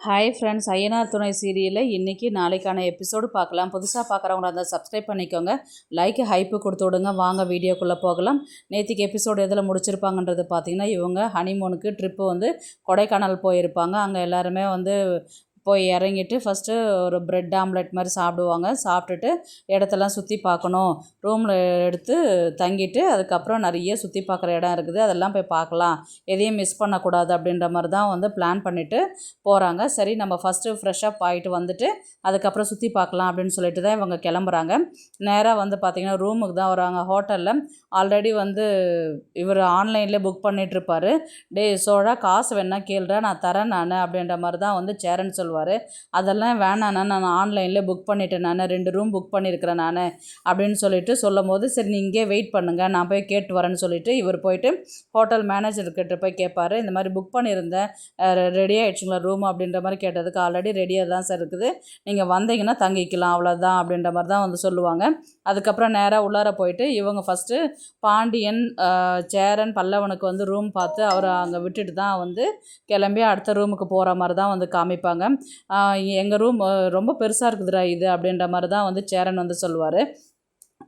Hi friends, Ayyanar துணை சீரியலில் இன்றைக்கி நாளைக்கான எபிசோடு பார்க்கலாம். புதுசாக பார்க்குறவங்களா இருந்தால் சப்ஸ்கிரைப் பண்ணிக்கோங்க, லைக்கு ஹைப்பு கொடுத்து விடுங்க. வாங்க வீடியோக்குள்ளே போகலாம். நேற்றுக்கு எபிசோடு எதில் முடிச்சிருப்பாங்கன்றது பார்த்திங்கன்னா, இவங்க ஹனிமூனுக்கு ட்ரிப்பு கொடைக்கானல் போயிருப்பாங்க. அங்கே எல்லாருமே போய் இறங்கிட்டு ஃபஸ்ட்டு ஒரு பிரெட் ஆம்லெட் மாதிரி சாப்பிடுவாங்க. சாப்பிட்டுட்டு இடத்தெல்லாம் சுற்றி பார்க்கணும், ரூமில் எடுத்து தங்கிட்டு அதுக்கப்புறம் நிறைய சுற்றி பார்க்குற இடம் இருக்குது, அதெல்லாம் போய் பார்க்கலாம், எதையும் மிஸ் பண்ணக்கூடாது அப்படின்ற மாதிரி தான் பிளான் பண்ணிவிட்டு போகிறாங்க. சரி, நம்ம ஃபஸ்ட்டு ஃப்ரெஷ்ஷப் ஆகிட்டு வந்துட்டு அதுக்கப்புறம் சுற்றி பார்க்கலாம் அப்படின்னு சொல்லிட்டு தான் இவங்க கிளம்புறாங்க. நேராக பார்த்திங்கன்னா ரூமுக்கு தான் வராங்க. ஹோட்டலில் ஆல்ரெடி இவர் ஆன்லைனில் புக் பண்ணிகிட்ருப்பார். சோழா காசு வேணா கேளுடா, நான் தரேன் நான் அப்படின்ற மாதிரி தான் சேரன்னு சொல்லுவார். அதெல்லாம் வேணாண்ணா, நான் ஆன்லைனில் புக் பண்ணிட்டேன், நான் 2 ரூம் புக் பண்ணியிருக்கிறேன் நான் அப்படின்னு சொல்லிட்டு சொல்லும் போது, சரி நீ இங்கே வெயிட் பண்ணுங்கள், நான் போய் கேட்டு வரேன்னு சொல்லிட்டு இவர் போயிட்டு ஹோட்டல் மேனேஜர்கிட்ட போய் கேட்பார். இந்த மாதிரி புக் பண்ணியிருந்தேன், ரெடி ஆகிடுச்சுங்களா ரூம் அப்படின்ற மாதிரி கேட்டதுக்கு, ஆல்ரெடி ரெடியாக தான் சார் இருக்குது, நீங்கள் வந்தீங்கன்னா தங்கிக்கலாம் அவ்வளோதான் அப்படின்ற மாதிரி தான் சொல்லுவாங்க. அதுக்கப்புறம் நேராக உள்ளார போயிட்டு இவங்க ஃபஸ்ட்டு பாண்டியன், சேரன், பல்லவனுக்கு ரூம் பார்த்து அவரை அங்கே விட்டுட்டு தான் கிளம்பி அடுத்த ரூமுக்கு போகிற மாதிரி தான் காமிப்பாங்க. எங்கள் ரூம் ரொம்ப பெருசாக இருக்குதுடா இது அப்படின்ற மாதிரி தான் சேரன் சொல்லுவார்.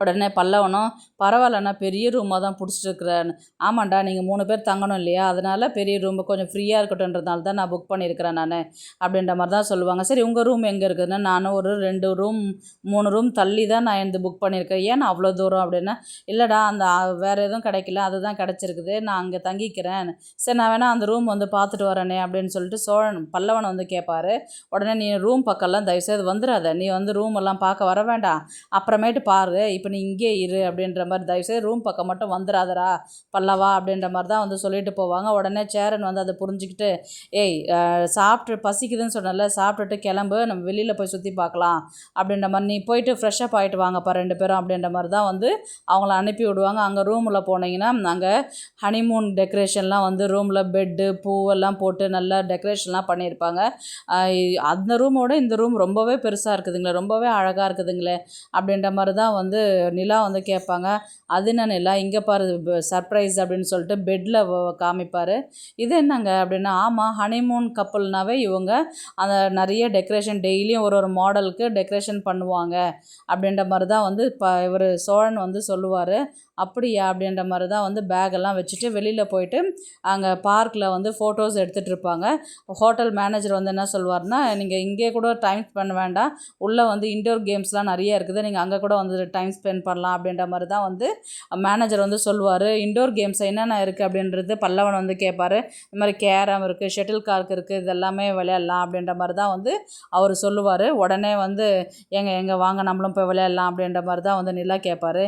உடனே பல்லவனும், பரவாயில்லண்ணா, பெரிய ரூமாக தான் பிடிச்சிருக்குறேன். ஆமாண்டா, நீங்கள் 3 பேர் தங்கணும் இல்லையா, அதனால் பெரிய ரூம் கொஞ்சம் ஃப்ரீயாக இருக்கட்டும்ன்றதுனால தான் நான் புக் பண்ணியிருக்கிறேன் நான் அப்படின்ற மாதிரி தான் சொல்லுவாங்க. சரி, உங்கள் ரூம் எங்கே இருக்குதுன்னா, நானும் ஒரு 2 ரூம் 3 ரூம் தள்ளி தான் நான் புக் பண்ணியிருக்கேன். ஏன் அவ்வளோ தூரம் அப்படின்னா, இல்லைடா அந்த வேறு எதுவும் கிடைக்கல, அதுதான் கிடச்சிருக்குது, நான் அங்கே தங்கிக்கிறேன், சரி நான் வேணால் அந்த ரூம் பார்த்துட்டு வரேனே அப்படின்னு சொல்லிட்டு பல்லவன் கேட்பார். உடனே நீ ரூம் பக்கம்லாம் தயவுசெய்து வந்துடாத, நீ ரூம் எல்லாம் பார்க்க வர வேண்டாம், அப்புறமேட்டு பாரு, இப்போ நீ இங்கே இரு அப்படின்ற மாதிரி, தயவுசெய்து ரூம் பக்கம் மட்டும் வந்துடாதரா பல்லவா அப்படின்ற மாதிரி தான் சொல்லிட்டு போவாங்க. உடனே சேரன் அதை புரிஞ்சுக்கிட்டு, ஏய் சாப்பிட்டு பசிக்குதுன்னு சொன்னல, சாப்பிட்டுட்டு கிளம்பு, நம்ம வெளியில் போய் சுற்றி பார்க்கலாம் அப்படின்ற மாதிரி, நீ போயிட்டு ஃப்ரெஷ்ஷப் ஆகிட்டு வாங்கப்பா 2 பேரும் அப்படின்ற மாதிரி தான் அவங்கள அனுப்பி விடுவாங்க. அங்கே ரூமில் போனீங்கன்னா அங்கே ஹனிமூன் டெக்கரேஷன்லாம் ரூமில் பெட்டு பூவெல்லாம் போட்டு நல்லா டெக்கரேஷன்லாம் பண்ணியிருப்பாங்க. அந்த ரூமோட இந்த ரூம் ரொம்பவே பெருசாக இருக்குதுங்களே, ரொம்பவே அழகாக இருக்குதுங்களே அப்படின்ற மாதிரி தான் நிலா கேட்பாங்க. அது என்ன நிலா, இங்கே பாரு சர்ப்ரைஸ் அப்படின்னு சொல்லிட்டு பெட்டில் காமிப்பார். இது என்னங்க அப்படின்னா, ஆமாம், ஹனிமூன் கப்பல்னாவே இவங்க அந்த நிறைய டெக்கரேஷன் டெய்லியும் ஒரு மாடலுக்கு டெக்கரேஷன் பண்ணுவாங்க அப்படின்ற மாதிரி தான் இவர் சோழன் சொல்லுவார். அப்படியா அப்படின்ற மாதிரி தான் பேக்கெல்லாம் வச்சுட்டு வெளியில் போயிட்டு அங்கே பார்க்கில் ஃபோட்டோஸ் எடுத்துகிட்டு இருப்பாங்க. ஹோட்டல் மேனேஜர் என்ன சொல்லுவார்னா, நீங்கள் இங்கே கூட டைம் ஸ்பெண்ட் வேண்டாம், உள்ளே இன்டோர் கேம்ஸ்லாம் நிறைய இருக்குது, நீங்கள் அங்கே கூட டைம் ஸ்பெண்ட் பண்ணலாம் அப்படின்ற மாதிரி தான் மேனேஜர் சொல்லுவார். இன்டோர் கேம்ஸ் என்னென்ன இருக்குது அப்படின்றது பல்லவன் கேட்பார். இந்த மாதிரி கேரம் இருக்குது, ஷட்டில் கார்க் இருக்குது, இதெல்லாமே விளையாடலாம் அப்படின்ற மாதிரி தான் அவர் சொல்லுவார். உடனே எங்கே வாங்க நம்மளும் போய் விளையாடலாம் அப்படின்ற மாதிரி தான் நிலா கேட்பார்.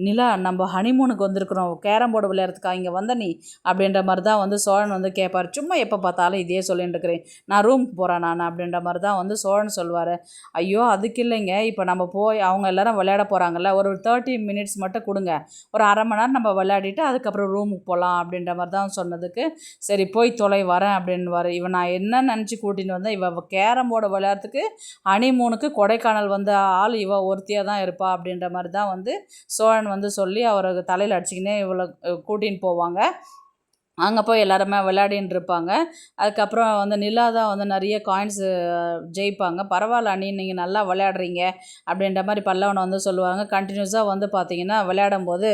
நிலா, நம்ம ஹனிமூனுக்கு வந்திருக்கிறோம், கேரம் போர்டு விளையாடுறதுக்கா இங்கே வந்த நீ அப்படின்ற மாதிரி தான் சோழன் கேட்பார். சும்மா எப்போ பார்த்தாலும் இதே சொல்லிட்டு இருக்கிறேன், நான் ரூமுக்கு போகிறேன் நான் அப்படின்ற மாதிரி தான் சோழன் சொல்லுவார். ஐயோ அதுக்கு இல்லைங்க, இப்போ நம்ம போய் அவங்க எல்லோரும் விளையாட போகிறாங்கல்ல, ஒரு 30 மினிட்ஸ் மட்டும் கொடுங்க, ஒரு அரை மணி நேரம் நம்ம விளையாடிட்டு அதுக்கப்புறம் ரூமுக்கு போகலாம் அப்படின்ற மாதிரி தான் சொன்னதுக்கு, சரி போய் தொலை வரேன் அப்படின்னு இவன் நான் என்ன நினச்சி கூட்டின்னு வந்தேன், இவ கேரம் போர்டு விளையாடுறதுக்கு ஹனிமூனுக்கு கொடைக்கானல் ஆள் இவ ஒருத்தியாக தான் இருப்பா அப்படின்ற மாதிரி தான் சோழன் சொல்லி அவரை தலையில் அடிச்சிக்கினே இவ்வளோ கூட்டின்னு போவாங்க. அங்கே போய் எல்லாருமே விளையாடின்னு இருப்பாங்க. அதுக்கப்புறம் நிலா தான் நிறைய காயின்ஸு ஜெயிப்பாங்க. பரவாயில்ல அண்ணி, நீங்கள் நல்லா விளையாடுறீங்க அப்படின்ற மாதிரி பல்லவன் சொல்லுவாங்க. கண்டினியூஸாக பார்த்திங்கன்னா விளையாடும்போது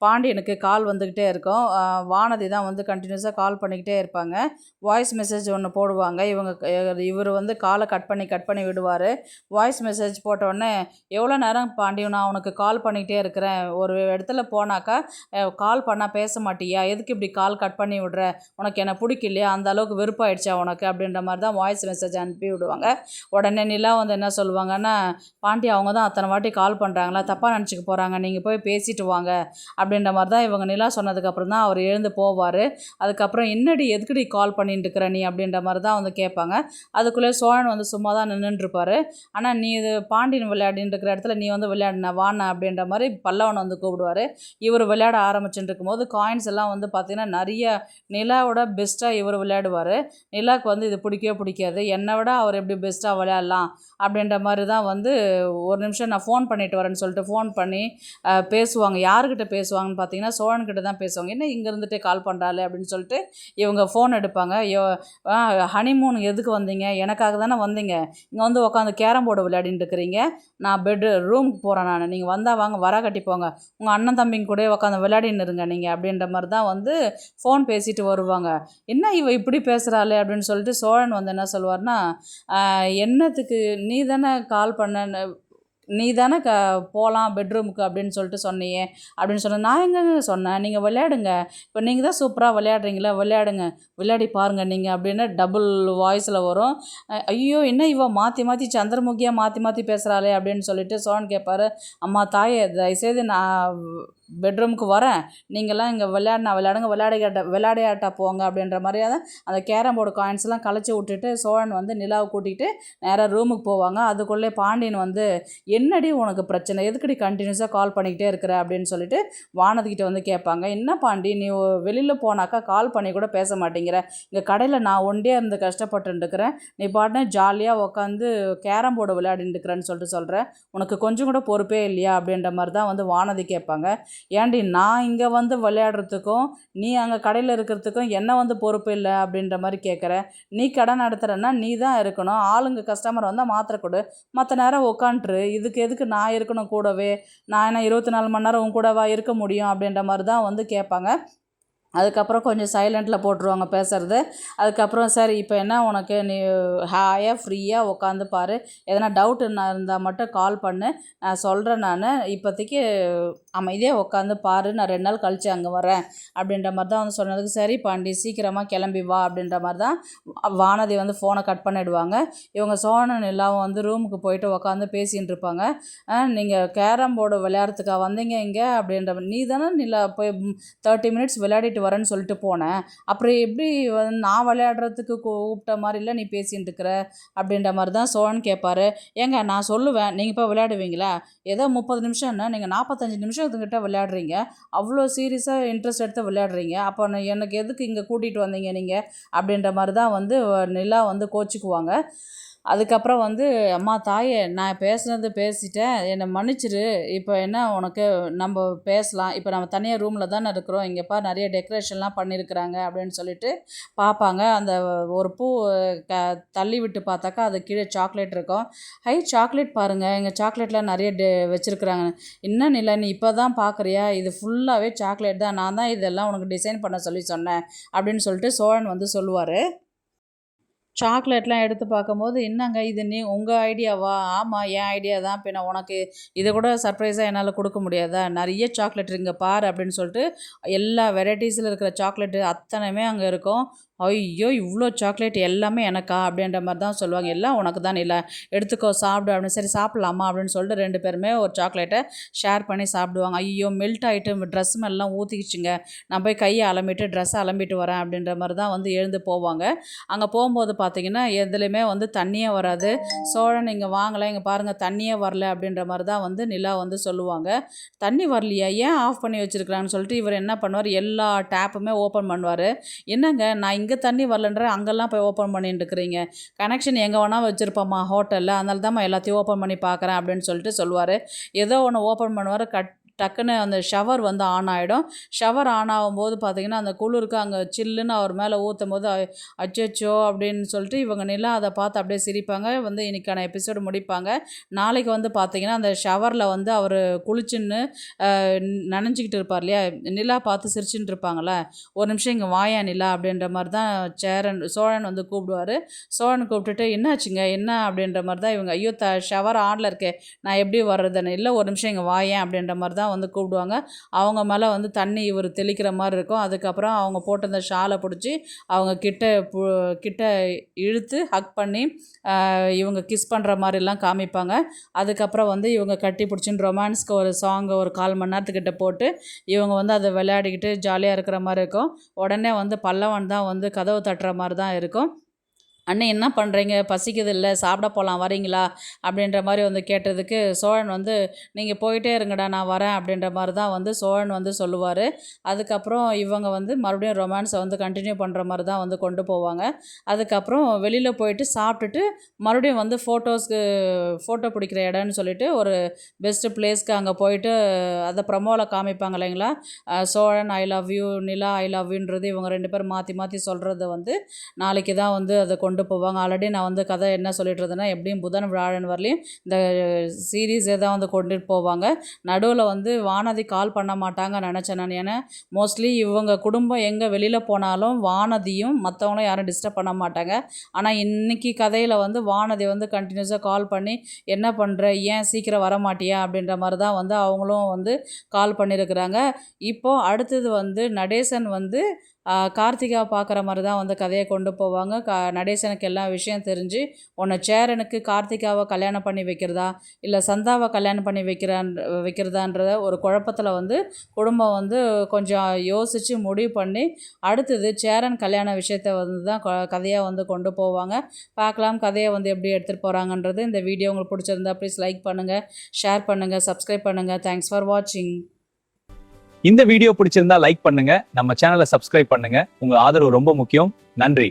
பாண்டியனுக்கு கால் வந்துக்கிட்டே இருக்கும். வானதி தான் கண்டினியூஸாக கால் பண்ணிக்கிட்டே இருப்பாங்க. வாய்ஸ் மெசேஜ் ஒன்று போடுவாங்க. இவர் காலை கட் பண்ணி விடுவார். வாய்ஸ் மெசேஜ் போட்டோடனே, எவ்வளோ நேரம் பாண்டியன் நான் உனக்கு கால் பண்ணிக்கிட்டே இருக்கிறேன், ஒரு இடத்துல போனாக்கா கால் பண்ணால் பேச மாட்டியா, எதுக்கு இப்படி கால் கட் பண்ணி விடுற, உனக்கு என்ன பிடிக்கலையா, அந்த அளவுக்கு வெறுப்பாயிடுச்சா உனக்கு அப்படின்ற மாதிரி தான் வாய்ஸ் மெசேஜ் அனுப்பி விடுவாங்க. உடனே நிலா என்ன சொல்லுவாங்கன்னா, பாண்டி அவங்க தான் அத்தனை வாட்டி கால் பண்ணுறாங்களா, தப்பாக நினச்சிக்க போகிறாங்க, நீங்கள் போய் பேசிட்டு வாங்க அப்படின்ற மாதிரி தான் இவங்க நிலா சொன்னதுக்கப்புறம் தான் அவர் எழுந்து போவார். அதுக்கப்புறம் என்னடி எதுக்குடி கால் பண்ணிட்டு இருக்கிற நீ அப்படின்ற மாதிரி தான் கேட்பாங்க. அதுக்குள்ளே சோழன் சும்மா தான் நின்றுட்டுருப்பார். ஆனால் நீ இது பாண்டியன் விளையாடின்னு இருக்கிற இடத்துல நீ விளையாடின வாண்ண அப்படின்ற மாதிரி பல்லவன் கூப்பிடுவார். இவர் விளையாட ஆரம்பிச்சுட்டு இருக்கும்போது காயின்ஸ் எல்லாம் பார்த்திங்கன்னா நிறைய நிலாவோட பெஸ்ட்டாக இவர் விளையாடுவார். நிலாவுக்கு வந்து இது பிடிக்கவே பிடிக்காது. என்னை விட அவர் எப்படி பெஸ்ட்டாக விளையாடலாம் அப்படின்ற மாதிரி தான் வந்து ஒரு நிமிஷம் நான் ஃபோன் பண்ணிட்டு வரேன்னு சொல்லிட்டு ஃபோன் பண்ணி பேசுவாங்க. யாருக்கிட்ட பேசுவாங்கன்னு பார்த்தீங்கன்னா சோழன்கிட்ட தான் பேசுவாங்க. என்ன இங்கே இருந்துட்டு கால் பண்ணுறாள் அப்படின்னு சொல்லிட்டு இவங்க ஃபோன் எடுப்பாங்க. ஹனிமூன் எதுக்கு வந்தீங்க? எனக்காக தானே வந்தீங்க. இங்கே வந்து உட்காந்து கேரம் போர்டு விளையாடிட்டு இருக்கிறீங்க. நான் ரூமுக்கு போகிறேன். நீங்கள் வந்தால் வாங்க, வர கட்டிப்போங்க, உங்கள் அண்ணன் தம்பிங்க கூட உட்காந்து விளையாடின்னு இருங்க நீங்கள் அப்படின்ற மாதிரி தான் வந்து ஃபோன் பேசிட்டு வருவாங்க. என்ன இவ இப்படி பேசுகிறாளே அப்படின்னு சொல்லிட்டு சோழன் வந்து என்ன சொல்லுவார்னா, என்னத்துக்கு நீ தானே கால் பண்ண, நீ தானே போகலாம் பெட்ரூமுக்கு அப்படின்னு சொல்லிட்டு சொன்னியே அப்படின்னு சொன்னேன். நான் எங்கங்க சொன்னேன்? நீங்கள் விளையாடுங்க, இப்போ நீங்கள் தான் சூப்பராக விளையாடுறீங்களா, விளையாடுங்க, விளையாடி பாருங்கள் நீங்கள் அப்படின்னு டபுள் வாய்ஸில் வரும். ஐயோ என்ன இவ மாற்றி மாற்றி சந்திரமுகியாக மாற்றி மாற்றி பேசுகிறாளே அப்படின்னு சொல்லிட்டு சோழன் கேட்பாரு. அம்மா தாயே, தயவுசெய்து நான் பெட்ரூமுக்கு வரேன், நீங்கள்லாம் இங்கே விளையாடுங்க, விளையாடியாட்டா போங்க அப்படின்ற மாதிரியாக அந்த கேரம் போர்டு காயின்ஸ்லாம் கலைச்சி விட்டுட்டு சோழன் வந்து நிலாவை கூட்டிகிட்டு நேராக ரூமுக்கு போவாங்க. அதுக்குள்ளே பாண்டியன் வந்து, என்னடி உனக்கு பிரச்சனை, எதுக்கடி கண்டினியூஸாக கால் பண்ணிக்கிட்டே இருக்கிற அப்படின்னு சொல்லிட்டு வானதிக்கிட்ட வந்து கேட்பாங்க. என்ன பாண்டி, நீ வெளியில் போனாக்கா கால் பண்ணி கூட பேச மாட்டேங்கிற, இங்கே கடையில் நான் ஒண்டே இருந்து கஷ்டப்பட்டுருக்கிறேன், நீ பாட்டுன்னு ஜாலியாக உட்காந்து கேரம் போர்டு விளையாடிட்டுருக்கிறேன்னு சொல்லிட்டு சொல்கிறேன், உனக்கு கொஞ்சம் கூட பொறுப்பே இல்லையா அப்படின்ற மாதிரி தான் வந்து வானதி கேட்பாங்க. ஏன்டி நான் இங்கே வந்து விளையாடுறதுக்கும் நீ அங்கே கடையில் இருக்கிறதுக்கும் என்ன வந்து பொறுப்பு இல்லை அப்படின்ற மாதிரி கேட்குற. நீ கடை நடத்துகிறன்னா நீ தான் இருக்கணும், ஆளுங்க கஸ்டமர் வந்தால் மாத்திரை கொடு, மற்ற நேரம் உட்காண்ட்ரு, இதுக்கு எதுக்கு நான் இருக்கணும் கூடவே, நான் என்ன 24 மணி நேரம் உன் கூடவா இருக்க முடியும் அப்படின்ற மாதிரி தான் வந்து கேட்பாங்க. அதுக்கப்புறம் கொஞ்சம் சைலண்ட்டில் போட்டுருவாங்க பேசுகிறது. அதுக்கப்புறம் சரி இப்போ என்ன உனக்கு, நீ ஹாயாக ஃப்ரீயாக உட்காந்து பாரு, எதனா டவுட் இருந்தால் மட்டும் கால் பண்ணு, நான் சொல்கிறேன், நான் இப்போதைக்கு அமைதியாக உட்காந்து பாரு, நான் 2 நாள் கழித்து அங்கே வரேன் அப்படின்ற மாதிரி தான் வந்து சொன்னதுக்கு, சரி பாண்டி சீக்கிரமாக கிளம்பி வா அப்படின்ற மாதிரி தான் வானதி வந்து ஃபோனை கட் பண்ணிவிடுவாங்க. இவங்க சோழன் எல்லாம் வந்து ரூமுக்கு போயிட்டு உட்காந்து பேசிகிட்டு இருப்பாங்க. நீங்கள் கேரம் போர்டு விளையாடுறதுக்காக வந்தீங்க இங்கே அப்படின்ற, நீ தானே நிலா போய் 30 மினிட்ஸ் விளையாடிட்டு வரேன்னு சொல்லிட்டு போனேன், அப்புறம் எப்படி நான் விளையாடுறதுக்கு கூப்பிட்ட மாதிரில நீ பேசிகிட்டு இருக்கிற அப்படின்ற மாதிரி தான் சோழன் கேட்பாரு. ஏங்க நான் சொல்லுவேன், நீங்கள் இப்போ விளையாடுவீங்களா, ஏதோ 30 நிமிஷம்னா நீங்கள் 45 நிமிஷத்துக்கிட்ட விளையாடுறீங்க, அவ்வளோ சீரியஸாக இன்ட்ரெஸ்ட் எடுத்து விளையாடுறீங்க, அப்போ எனக்கு எதுக்கு இங்கே கூட்டிகிட்டு வந்தீங்க நீங்கள் அப்படின்ற மாதிரி தான் வந்து நிலா வந்து கோச்சிக்குவாங்க. அதுக்கப்புறம் வந்து, அம்மா தாயே, நான் பேசுனது பேசிட்டேன், என்னை மன்னிச்சிரு, இப்போ என்ன உனக்கு, நம்ம பேசலாம், இப்போ நம்ம தனியாக ரூமில் தானே இருக்கிறோம், இங்கேப்பா நிறைய டெக்கரேஷன்லாம் பண்ணியிருக்கிறாங்க அப்படின்னு சொல்லிட்டு பார்ப்பாங்க. அந்த ஒரு பூ தள்ளி விட்டு பார்த்தாக்கா அது கீழே சாக்லேட் இருக்கும். ஹை சாக்லேட் பாருங்கள், எங்கள் சாக்லேட்லாம் நிறைய வச்சுருக்குறாங்க. இன்னும் இல்லை, நீ இப்போ தான் பார்க்குறியா, இது ஃபுல்லாகவே சாக்லேட் தான், நான் தான் இதெல்லாம் உனக்கு டிசைன் பண்ண சொன்னேன் அப்படின்னு சொல்லிட்டு சோழன் வந்து சொல்லுவார். சாக்லேட்லாம் எடுத்து பார்க்கும்போது, என்னங்க இது உங்கள் ஐடியாவா? ஆமாம், என் ஐடியா தான். பின்ன உனக்கு இதை கூட சர்ப்ரைஸாக என்னால் கொடுக்க முடியாதா? நிறைய சாக்லேட் இங்கே பாரு அப்படின்னு சொல்லிட்டு எல்லா வெரைட்டிஸில் இருக்கிற சாக்லேட்டு அத்தனையுமே அங்கே இருக்கும். ஐயோ இவ்வளோ சாக்லேட் எல்லாமே எனக்கா அப்படின்ற மாதிரி தான் சொல்லுவாங்க. எல்லாம் உனக்கு தான், இல்லை எடுத்துக்கோ சாப்பிடு அப்படின்னு. சரி சாப்பிட்லாமா அப்படின்னு சொல்லிட்டு 2 பேருமே ஒரு சாக்லேட்டை ஷேர் பண்ணி சாப்பிடுவாங்க. ஐயோ மெல்ட் ஆகிட்டு ட்ரெஸ் மேலாம் ஊற்றிக்கிச்சுங்க, நான் போய் கையை அலம்பிட்டு ட்ரெஸ்ஸை அலம்பிட்டு வரேன் அப்படின்ற மாதிரி தான் வந்து எழுந்து போவாங்க. அங்கே போகும்போது பார்த்திங்கன்னா எதுலேயுமே வந்து தண்ணியே வராது. சோழன் இங்கே வாங்கலை, இங்கே பாருங்கள் தண்ணியே வரல அப்படின்ற மாதிரி தான் வந்து நிலா வந்து சொல்லுவாங்க. தண்ணி வரலையா, ஏன் ஆஃப் பண்ணி வச்சுருக்குறாங்கன்னு சொல்லிட்டு இவர் என்ன பண்ணுவார், எல்லா டேப்புமே ஓப்பன் பண்ணுவார். என்னங்க நான் இங்கே தண்ணி வரலன்ற அங்கெல்லாம் போய் ஓப்பன் பண்ணிட்டு இருக்கிறீங்க, கனெக்ஷன் எங்கே வேணால் வச்சுருப்போம்மா ஹோட்டலில், அதனால தான் எல்லாத்தையும் ஓப்பன் பண்ணி பார்க்குறேன் அப்படின்னு சொல்லிட்டு சொல்லுவார். ஏதோ ஒன்று ஓப்பன் பண்ணுவார், டக்குன்னு அந்த ஷவர் வந்து ஆன் ஆகிடும். ஷவர் ஆன் ஆகும்போது பார்த்திங்கன்னா அந்த குளிருக்கு அங்கே சில்லுன்னு அவர் மேலே ஊற்றும் போது அச்சோ அப்படின்னு சொல்லிட்டு இவங்க நிலா அதை பார்த்து அப்படியே சிரிப்பாங்க. வந்து இன்றைக்கான எபிசோடு முடிப்பாங்க. நாளைக்கு வந்து பார்த்திங்கன்னா அந்த ஷவரில் வந்து அவர் குளிச்சுன்னு நனைஞ்சிக்கிட்டு இருப்பார் இல்லையா, நிலா பார்த்து சிரிச்சுட்டு இருப்பாங்களே, ஒரு நிமிஷம் இங்கே வாயா நிலா அப்படின்ற மாதிரி தான் சோழன் வந்து கூப்பிடுவார். சோழன் கூப்பிட்டுட்டு என்னாச்சுங்க என்ன அப்படின்ற மாதிரி தான் இவங்க, ஐயோ ஷவர் ஆனில் இருக்கே நான் எப்படி வர்றதுன்னு, இல்லை ஒரு நிமிஷம் இங்கே வாயேன் அப்படின்ற மாதிரி தான் வந்து கூப்பிடுவாங்க. அவங்க மேலே வந்து தண்ணி இவர் தெளிக்கிற மாதிரி இருக்கும். அதுக்கப்புறம் அவங்க போட்டு அந்த ஷாலை பிடிச்சி அவங்க கிட்ட இழுத்து ஹக் பண்ணி இவங்க கிஸ் பண்ணுற மாதிரிலாம் காமிப்பாங்க. அதுக்கப்புறம் வந்து இவங்க கட்டி பிடிச்சின்னு ரொமான்ஸ்க்கு ஒரு சாங் ஒரு 1/4 மணி நேரத்துக்கிட்ட போட்டு இவங்க வந்து அதை விளையாடிக்கிட்டு ஜாலியாக இருக்கிற மாதிரி இருக்கும். உடனே வந்து பல்லவன் தான் வந்து கதவு தட்டுற மாதிரி தான் இருக்கும். அண்ணே என்ன பண்ணுறீங்க, பசிக்குது இல்லை, சாப்பிட போகலாம் வரீங்களா அப்படின்ற மாதிரி வந்து கேட்டதுக்கு சோழன் வந்து நீங்கள் போயிட்டே இருங்கடா நான் வரேன் அப்படின்ற மாதிரி தான் வந்து சோழன் வந்து சொல்லுவார். அதுக்கப்புறம் இவங்க வந்து மறுபடியும் ரொமான்ஸை வந்து கண்டினியூ பண்ணுற மாதிரி தான் வந்து கொண்டு போவாங்க. அதுக்கப்புறம் வெளியில் போயிட்டு சாப்பிட்டுட்டு மறுபடியும் வந்து ஃபோட்டோ பிடிக்கிற இடம்னு சொல்லிட்டு ஒரு பெஸ்ட்டு பிளேஸ்க்கு அங்கே போயிட்டு அதை ப்ரமோவில் காமிப்பாங்க இல்லைங்களா. Cholan I love you, Nila I love யூன்றது இவங்க 2 பேரும் மாற்றி மாற்றி சொல்கிறத வந்து நாளைக்கு தான் வந்து அதை கொண்டு போவாங்க. ஆல்ரெடி நான் வந்து கதை என்ன சொல்லிட்டு இருந்தேன்னா, எப்படியும் புதன் வியாழன் வரலையும் இந்த சீரீஸே தான் வந்து கொண்டுட்டு போவாங்க. நடுவில் வந்து வானதி கால் பண்ண மாட்டாங்க நினச்சேன் நான். ஏன்னா மோஸ்ட்லி இவங்க குடும்பம் எங்கே வெளியில் போனாலும் வானதியும் மற்றவங்களும் யாரும் டிஸ்டர்ப் பண்ண மாட்டாங்க. ஆனால் இன்னைக்கு கதையில் வந்து வானதி வந்து கண்டினியூஸாக கால் பண்ணி என்ன பண்ணுற, ஏன் சீக்கிரம் வர மாட்டியா அப்படின்ற மாதிரி தான் வந்து அவங்களும் வந்து கால் பண்ணியிருக்கிறாங்க. இப்போது அடுத்தது வந்து நடேசன் வந்து கார்த்திகா பார்க்குற மாதிரி தான் வந்து கதையை கொண்டு போவாங்க. நடேசனுக்கு எல்லா விஷயம் தெரிஞ்சு உன்னை சேரனுக்கு கார்த்திகாவை கல்யாணம் பண்ணி வைக்கிறதா இல்லை சந்தாவை கல்யாணம் பண்ணி வைக்கிறதான்ற ஒரு குழப்பத்தில் வந்து குடும்பம் வந்து கொஞ்சம் யோசித்து முடிவு பண்ணி அடுத்தது சேரன் கல்யாண விஷயத்தை வந்து தான் கதையாக வந்து கொண்டு போவாங்க. பார்க்கலாம் கதையை வந்து எப்படி எடுத்துகிட்டு போகிறாங்கன்றது. இந்த வீடியோ உங்களுக்கு பிடிச்சிருந்தா ப்ளீஸ் லைக் பண்ணுங்கள், ஷேர் பண்ணுங்கள், சப்ஸ்கிரைப் பண்ணுங்கள். தேங்க்ஸ் ஃபார் வாட்சிங். இந்த வீடியோ பிடிச்சிருந்தா லைக் பண்ணுங்க, நம்ம சேனலை சப்ஸ்கிரைப் பண்ணுங்க. உங்க ஆதரவு ரொம்ப முக்கியம். நன்றி.